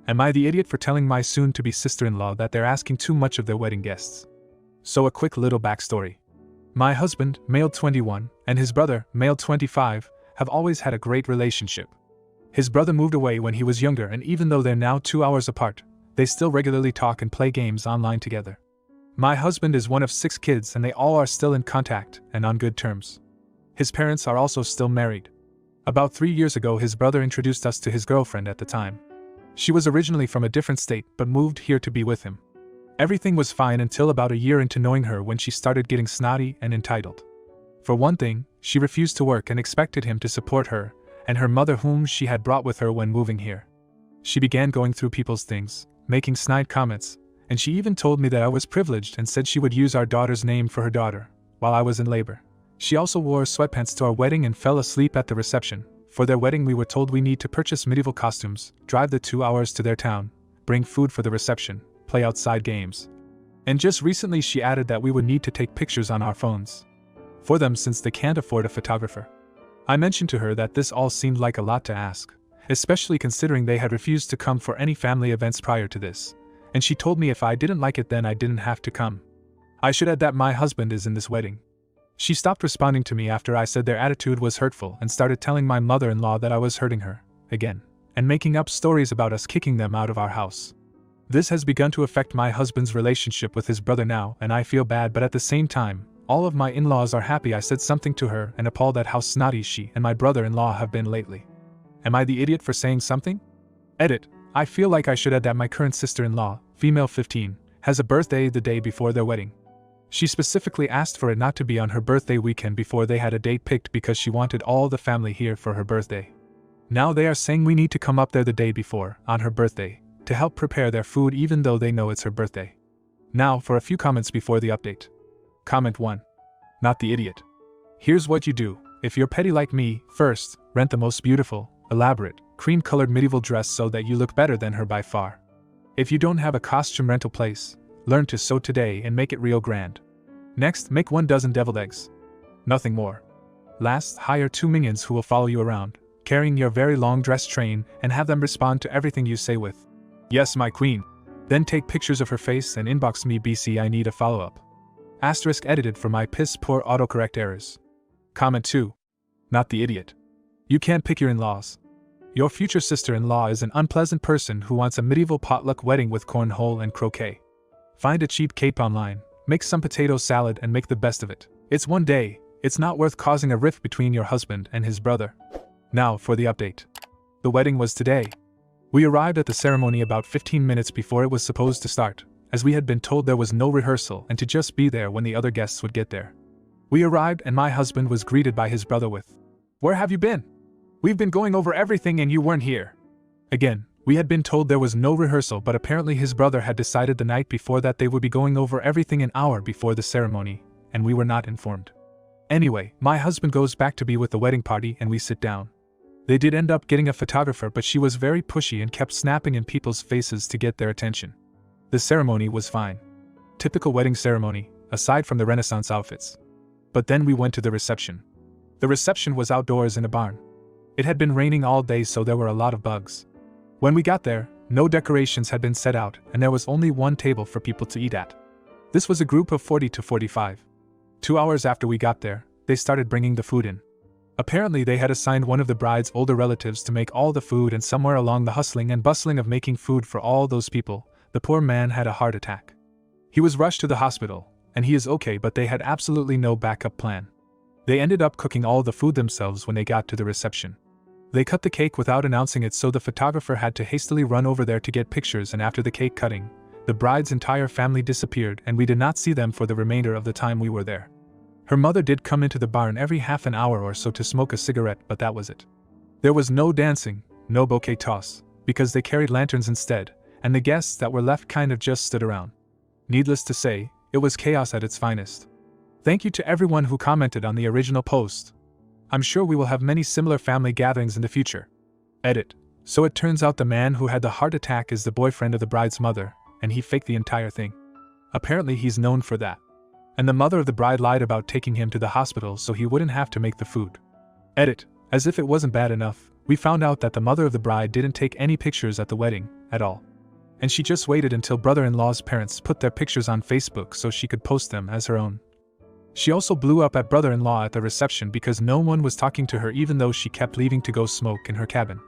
Am I the idiot for telling my soon-to-be sister-in-law that they're asking too much of their wedding guests? So a quick little backstory. My husband, male 21, and his brother, male 25, have always had a great relationship. His brother moved away when he was younger, and even though they're now 2 hours apart, they still regularly talk and play games online together. My husband is one of 6 kids, and they all are still in contact and on good terms. His parents are also still married. About 3 years ago, his brother introduced us to his girlfriend at the time. She was originally from a different state but moved here to be with him. Everything was fine until about a year into knowing her, when she started getting snotty and entitled. For one thing, she refused to work and expected him to support her and her mother, whom she had brought with her when moving here. She began going through people's things, making snide comments, and she even told me that I was privileged and said she would use our daughter's name for her daughter, while I was in labor. She also wore sweatpants to our wedding and fell asleep at the reception. For their wedding, we were told we need to purchase medieval costumes, drive the 2 hours to their town, bring food for the reception, play outside games. And just recently she added that we would need to take pictures on our phones for them since they can't afford a photographer. I mentioned to her that this all seemed like a lot to ask, especially considering they had refused to come for any family events prior to this, and she told me if I didn't like it then I didn't have to come. I should add that my husband is in this wedding. She stopped responding to me after I said their attitude was hurtful and started telling my mother-in-law that I was hurting her, again, and making up stories about us kicking them out of our house. This has begun to affect my husband's relationship with his brother now, and I feel bad, but at the same time, all of my in-laws are happy I said something to her and appalled at how snotty she and my brother-in-law have been lately. Am I the idiot for saying something? Edit. I feel like I should add that my current sister-in-law, female 15, has a birthday the day before their wedding. She specifically asked for it not to be on her birthday weekend before they had a date picked because she wanted all the family here for her birthday. Now they are saying we need to come up there the day before, on her birthday, to help prepare their food even though they know it's her birthday. Now for a few comments before the update. Comment 1. Not the idiot. Here's what you do. If you're petty like me, first, rent the most beautiful, elaborate, cream-colored medieval dress so that you look better than her by far. If you don't have a costume rental place, learn to sew today and make it real grand. Next, make 1 dozen deviled eggs. Nothing more. Last, hire 2 minions who will follow you around, carrying your very long dress train, and have them respond to everything you say with, "Yes, my queen." Then take pictures of her face and inbox me BC I need a follow-up. Asterisk edited for my piss-poor autocorrect errors. Comment 2. Not the idiot. You can't pick your in-laws. Your future sister-in-law is an unpleasant person who wants a medieval potluck wedding with cornhole and croquet. Find a cheap cape online, make some potato salad and make the best of it. It's one day, it's not worth causing a rift between your husband and his brother. Now for the update. The wedding was today. We arrived at the ceremony about 15 minutes before it was supposed to start, as we had been told there was no rehearsal and to just be there when the other guests would get there. We arrived and my husband was greeted by his brother with, "Where have you been? We've been going over everything and you weren't here." Again, we had been told there was no rehearsal, but apparently his brother had decided the night before that they would be going over everything an hour before the ceremony, and we were not informed. Anyway, my husband goes back to be with the wedding party and we sit down. They did end up getting a photographer, but she was very pushy and kept snapping in people's faces to get their attention. The ceremony was fine. Typical wedding ceremony, aside from the Renaissance outfits. But then we went to the reception. The reception was outdoors in a barn. It had been raining all day, so there were a lot of bugs. When we got there, no decorations had been set out and there was only 1 table for people to eat at. This was a group of 40 to 45. 2 hours after we got there, they started bringing the food in. Apparently they had assigned one of the bride's older relatives to make all the food, and somewhere along the hustling and bustling of making food for all those people, the poor man had a heart attack. He was rushed to the hospital, and he is okay, but they had absolutely no backup plan. They ended up cooking all the food themselves when they got to the reception. They cut the cake without announcing it, so the photographer had to hastily run over there to get pictures, and after the cake cutting, the bride's entire family disappeared and we did not see them for the remainder of the time we were there. Her mother did come into the barn every half an hour or so to smoke a cigarette, but that was it. There was no dancing, no bouquet toss, because they carried lanterns instead, and the guests that were left kind of just stood around. Needless to say, it was chaos at its finest. Thank you to everyone who commented on the original post. I'm sure we will have many similar family gatherings in the future. Edit. So it turns out the man who had the heart attack is the boyfriend of the bride's mother, and he faked the entire thing. Apparently he's known for that. And the mother of the bride lied about taking him to the hospital so he wouldn't have to make the food. Edit. As if it wasn't bad enough, We found out that the mother of the bride didn't take any pictures at the wedding, at all. And she just waited until brother-in-law's parents put their pictures on Facebook so she could post them as her own. She also blew up at brother-in-law at the reception because no one was talking to her even though she kept leaving to go smoke in her cabin.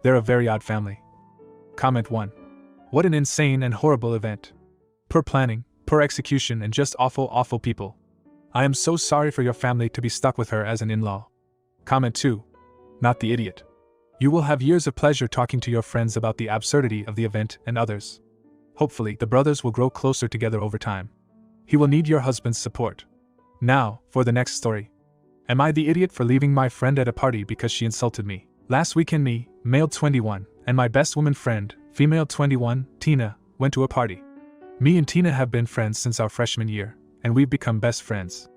They're a very odd family. Comment 1. What an insane and horrible event. Poor planning, poor execution, and just awful people. I am so sorry for your family to be stuck with her as an in-law. Comment 2. Not the idiot. You will have years of pleasure talking to your friends about the absurdity of the event and others. Hopefully, the brothers will grow closer together over time. He will need your husband's support. Now, for the next story. Am I the idiot for leaving my friend at a party because she insulted me? Last weekend me, male 21, and my best woman friend, female 21, Tina, went to a party. Me and Tina have been friends since our freshman year, and we've become best friends.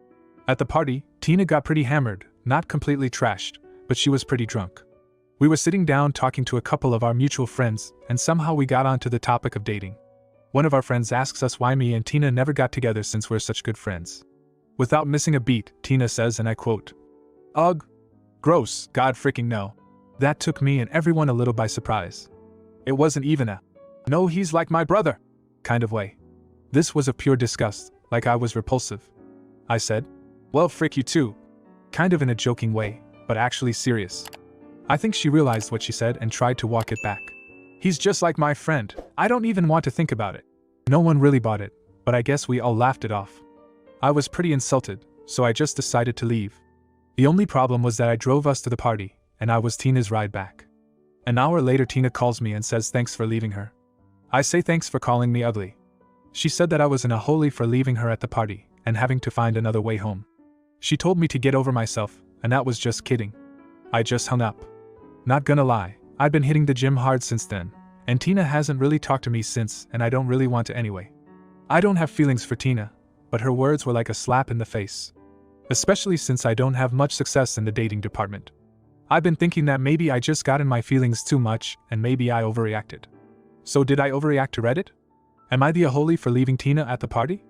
At the party, Tina got pretty hammered, not completely trashed, but she was pretty drunk. We were sitting down talking to a couple of our mutual friends, and somehow we got onto the topic of dating. One of our friends asks us why me and Tina never got together since we're such good friends. Without missing a beat, Tina says, and I quote, "Ugh. Gross, God freaking no." That took me and everyone a little by surprise. It wasn't even a, "No, he's like my brother," kind of way. This was a pure disgust, like I was repulsive. I said, "Well, frick you too." Kind of in a joking way, but actually serious. I think she realized what she said and tried to walk it back. "He's just like my friend. I don't even want to think about it." No one really bought it, but I guess we all laughed it off. I was pretty insulted, so I just decided to leave. The only problem was that I drove us to the party, and I was Tina's ride back. An hour later Tina calls me and says thanks for leaving her. I say thanks for calling me ugly. She said that I was in a hole for leaving her at the party, and having to find another way home. She told me to get over myself, and that was just kidding. I just hung up. Not gonna lie, I've been hitting the gym hard since then, and Tina hasn't really talked to me since, and I don't really want to anyway. I don't have feelings for Tina, but her words were like a slap in the face. Especially since I don't have much success in the dating department. I've been thinking that maybe I just got in my feelings too much, and maybe I overreacted. So did I overreact to Reddit? Am I the a-holy for leaving Tina at the party?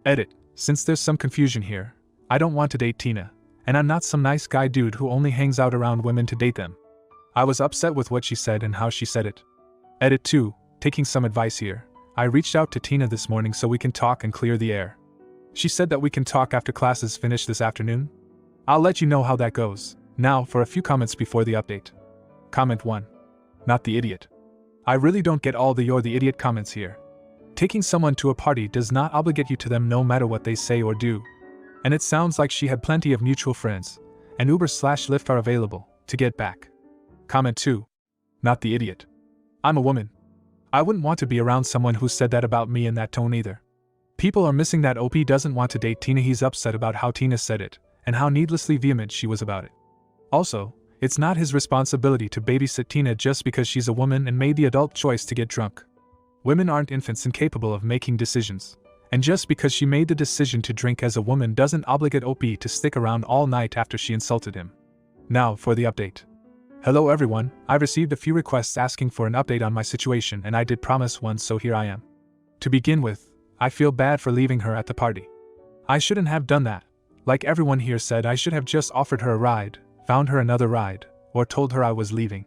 Edit, since there's some confusion here, I don't want to date Tina, and I'm not some nice guy dude who only hangs out around women to date them. I was upset with what she said and how she said it. Edit 2, taking some advice here. I reached out to Tina this morning so we can talk and clear the air. She said that we can talk after classes finish this afternoon. I'll let you know how that goes. Now for a few comments before the update. Comment 1. Not the idiot. I really don't get all the "you're the idiot" comments here. Taking someone to a party does not obligate you to them no matter what they say or do. And it sounds like she had plenty of mutual friends, and Uber/Lyft are available, to get back. Comment 2. Not the idiot. I'm a woman. I wouldn't want to be around someone who said that about me in that tone either. People are missing that OP doesn't want to date Tina. He's upset about how Tina said it, and how needlessly vehement she was about it. Also, it's not his responsibility to babysit Tina just because she's a woman and made the adult choice to get drunk. Women aren't infants incapable of making decisions, and just because she made the decision to drink as a woman doesn't obligate OP to stick around all night after she insulted him. Now for the update. Hello everyone, I've received a few requests asking for an update on my situation and I did promise one, so here I am. To begin with, I feel bad for leaving her at the party. I shouldn't have done that. Like everyone here said, I should have just offered her a ride, found her another ride, or told her I was leaving.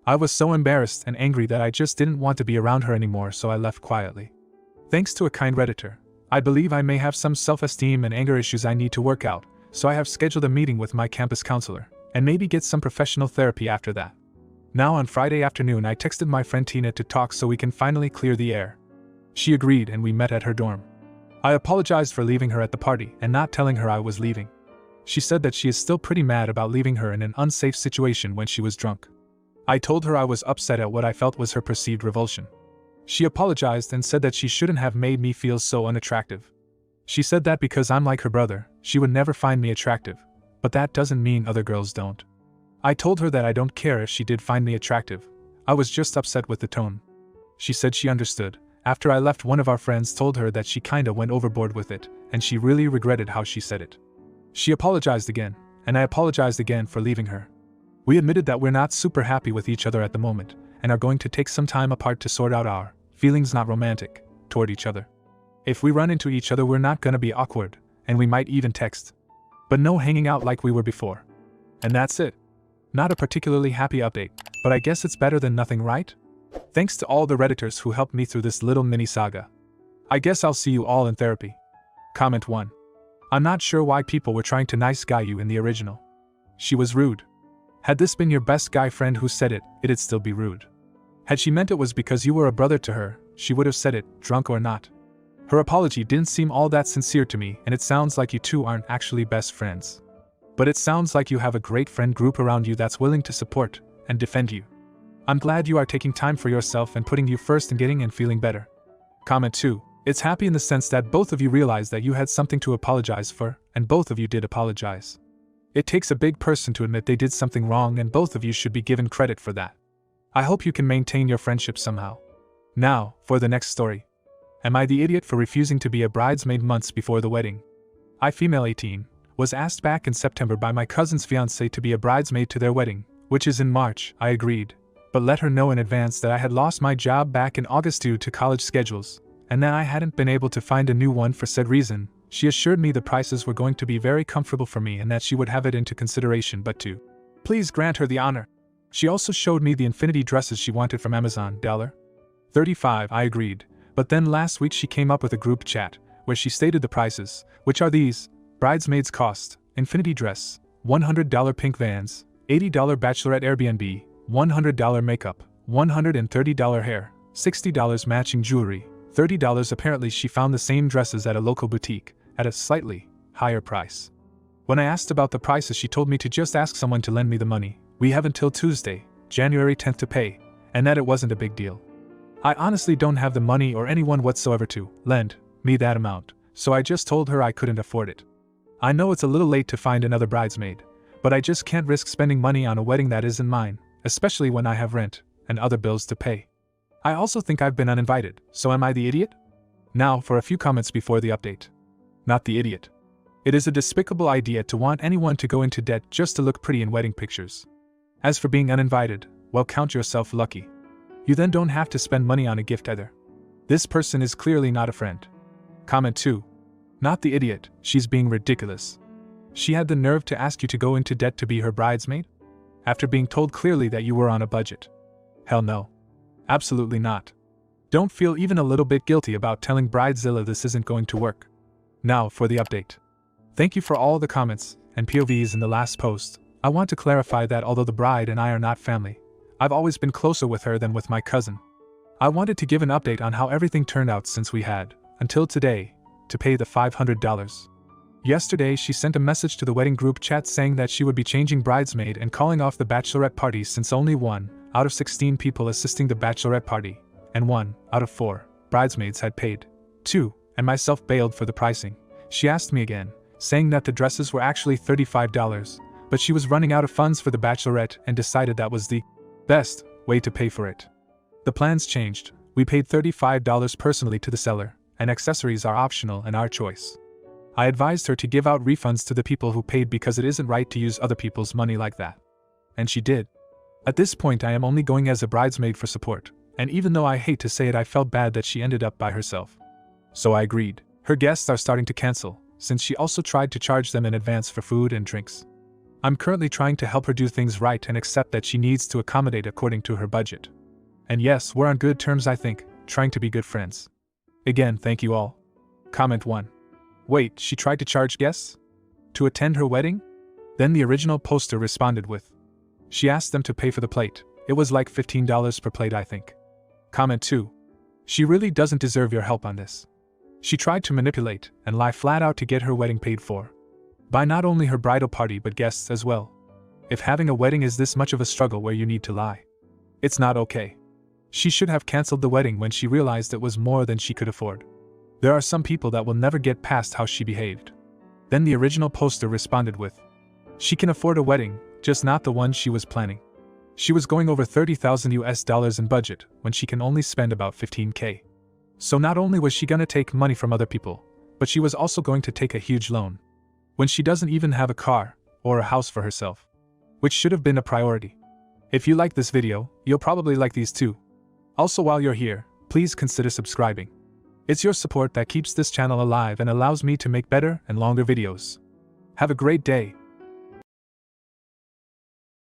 I was so embarrassed and angry that I just didn't want to be around her anymore, so I left quietly. Thanks to a kind Redditor, I believe I may have some self-esteem and anger issues I need to work out, so I have scheduled a meeting with my campus counselor, and maybe get some professional therapy after that. Now on Friday afternoon I texted my friend Tina to talk so we can finally clear the air. She agreed and we met at her dorm. I apologized for leaving her at the party and not telling her I was leaving. She said that she is still pretty mad about leaving her in an unsafe situation when she was drunk. I told her I was upset at what I felt was her perceived revulsion. She apologized and said that she shouldn't have made me feel so unattractive. She said that because I'm like her brother, she would never find me attractive, but that doesn't mean other girls don't. I told her that I don't care if she did find me attractive, I was just upset with the tone. She said she understood. After I left, one of our friends told her that she kinda went overboard with it, and she really regretted how she said it. She apologized again, and I apologized again for leaving her. We admitted that we're not super happy with each other at the moment, and are going to take some time apart to sort out our feelings, not romantic, toward each other. If we run into each other, we're not gonna be awkward, and we might even text. But no hanging out like we were before. And that's it. Not a particularly happy update, but I guess it's better than nothing, right? Thanks to all the Redditors who helped me through this little mini saga. I guess I'll see you all in therapy. Comment 1. I'm not sure why people were trying to nice guy you in the original. She was rude. Had this been your best guy friend who said it, it'd still be rude. Had she meant it was because you were a brother to her, she would have said it, drunk or not. Her apology didn't seem all that sincere to me, and it sounds like you two aren't actually best friends. But it sounds like you have a great friend group around you that's willing to support and defend you. I'm glad you are taking time for yourself and putting you first and getting and feeling better. Comment 2. It's happy in the sense that both of you realized that you had something to apologize for, and both of you did apologize. It takes a big person to admit they did something wrong, and both of you should be given credit for that. I hope you can maintain your friendship somehow. Now, for the next story. Am I the idiot for refusing to be a bridesmaid months before the wedding? I, female 18, was asked back in September by my cousin's fiancé to be a bridesmaid to their wedding, which is in March. I agreed, but let her know in advance that I had lost my job back in August due to college schedules, and that I hadn't been able to find a new one for said reason. She assured me the prices were going to be very comfortable for me and that she would have it into consideration, but to please grant her the honor. She also showed me the infinity dresses she wanted from Amazon. $35. I agreed, but then last week she came up with a group chat where she stated the prices, which are these: bridesmaids cost, infinity dress, $100 pink Vans, $80 bachelorette Airbnb, $100 makeup, $130 hair, $60 matching jewelry, $30. Apparently she found the same dresses at a local boutique, at a slightly higher price. When I asked about the prices, she told me to just ask someone to lend me the money. We have until Tuesday, January 10th to pay, and that it wasn't a big deal. I honestly don't have the money or anyone whatsoever to lend me that amount, so I just told her I couldn't afford it. I know it's a little late to find another bridesmaid, but I just can't risk spending money on a wedding that isn't mine, especially when I have rent and other bills to pay. I also think I've been uninvited, so am I the idiot? Now for a few comments before the update. Not the idiot. It is a despicable idea to want anyone to go into debt just to look pretty in wedding pictures. As for being uninvited, well, count yourself lucky. You then don't have to spend money on a gift either. This person is clearly not a friend. Comment 2. Not the idiot, she's being ridiculous. She had the nerve to ask you to go into debt to be her bridesmaid? After being told clearly that you were on a budget. Hell no. Absolutely not. Don't feel even a little bit guilty about telling Bridezilla this isn't going to work. Now for the update. Thank you for all the comments and POVs in the last post. I want to clarify that although the bride and I are not family, I've always been closer with her than with my cousin. I wanted to give an update on how everything turned out since we had, until today, to pay the $500. Yesterday she sent a message to the wedding group chat saying that she would be changing bridesmaid and calling off the bachelorette party since only 1 out of 16 people assisting the bachelorette party, and 1 out of 4 bridesmaids had paid. 2, and myself bailed for the pricing. She asked me again, saying that the dresses were actually $35, but she was running out of funds for the bachelorette and decided that was the best way to pay for it. The plans changed. We paid $35 personally to the seller, and accessories are optional and our choice. I advised her to give out refunds to the people who paid because it isn't right to use other people's money like that. And she did. At this point I am only going as a bridesmaid for support, and even though I hate to say it, I felt bad that she ended up by herself. So I agreed. Her guests are starting to cancel, since she also tried to charge them in advance for food and drinks. I'm currently trying to help her do things right and accept that she needs to accommodate according to her budget. And yes, we're on good terms, I think, trying to be good friends. Again, thank you all. Comment 1. Wait, she tried to charge guests? To attend her wedding? Then the original poster responded with, she asked them to pay for the plate. It was like $15 per plate, I think. Comment 2. She really doesn't deserve your help on this. She tried to manipulate and lie flat out to get her wedding paid for. By not only her bridal party but guests as well. If having a wedding is this much of a struggle where you need to lie, it's not okay. She should have cancelled the wedding when she realized it was more than she could afford. There are some people that will never get past how she behaved. Then the original poster responded with, she can afford a wedding, just not the one she was planning. She was going over $30,000 in budget when she can only spend about $15K. So not only was she gonna take money from other people, but she was also going to take a huge loan. When she doesn't even have a car or a house for herself, which should have been a priority. If you like this video, you'll probably like these too. Also, while you're here, please consider subscribing. It's your support that keeps this channel alive and allows me to make better and longer videos. Have a great day.